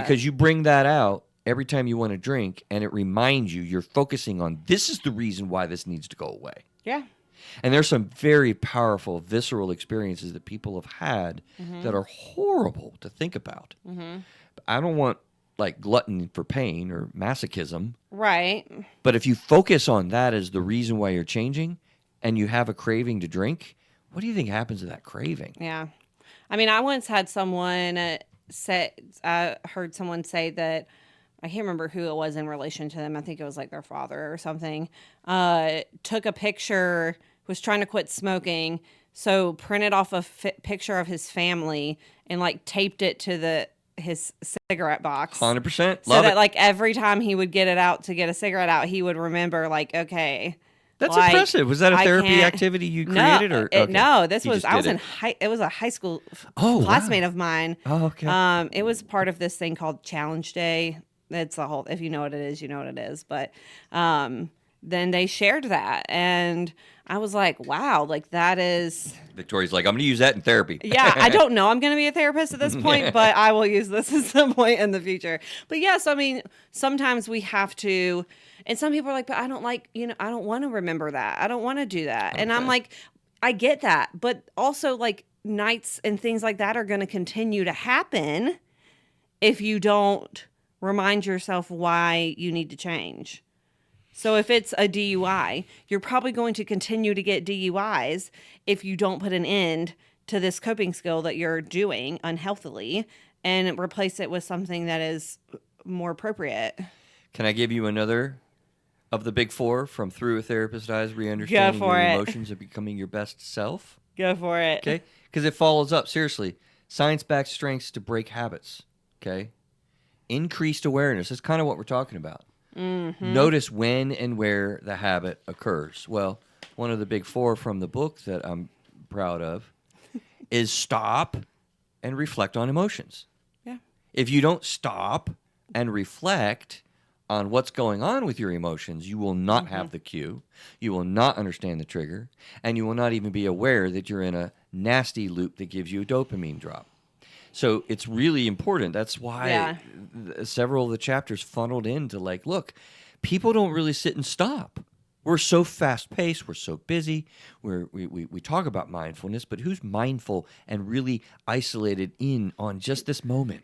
Because you bring that out every time you want to drink, and it reminds you, you're focusing on this is the reason why this needs to go away. Yeah. And there's some very powerful, visceral experiences that people have had that are horrible to think about. I don't want like gluttony for pain or masochism. Right. But if you focus on that as the reason why you're changing and you have a craving to drink, what do you think happens to that craving? Yeah. I mean, I once had someone I heard someone say that, I can't remember who it was in relation to them. I think it was like their father or something. Took a picture, was trying to quit smoking, so printed off a picture of his family and like taped it to his cigarette box. 100%. So that like every time he would get it out to get a cigarette out, he would remember like, okay. That's like, impressive. Was that a therapy activity you created? No, this was, I was in it was a high school classmate of mine. Oh, okay. It was part of this thing called Challenge Day. It's the whole, if you know what it is, you know what it is. But then they shared that, and I was like, wow, like that is. Victoria's like, I'm going to use that in therapy. Yeah, I don't know I'm going to be a therapist at this point, but I will use this at some point in the future. But yes, I mean, sometimes we have to, and some people are like, but I don't like, I don't want to remember that. I don't want to do that. Okay. And I'm like, I get that. But also like nights and things like that are going to continue to happen if you don't remind yourself why you need to change. So if it's a DUI, you're probably going to continue to get DUIs if you don't put an end to this coping skill that you're doing unhealthily and replace it with something that is more appropriate. Can I give you another of the big four from Through a Therapist's Eyes, Re-Understanding Your Emotions and Becoming Your Best Self? Go for it. Okay? Because it follows up, seriously. Science-backed strengths to break habits. Okay? Increased awareness. That's kind of what we're talking about. Mm-hmm. Notice when and where the habit occurs. Well, one of the big four from the book that I'm proud of is stop and reflect on emotions. Yeah. If you don't stop and reflect on what's going on with your emotions, you will not have the cue, you will not understand the trigger, and you will not even be aware that you're in a nasty loop that gives you a dopamine drop. So it's really important. That's why several of the chapters funneled into like, look, people don't really sit and stop. We're so fast-paced. We're so busy. We talk about mindfulness, but who's mindful and really isolated in on just this moment?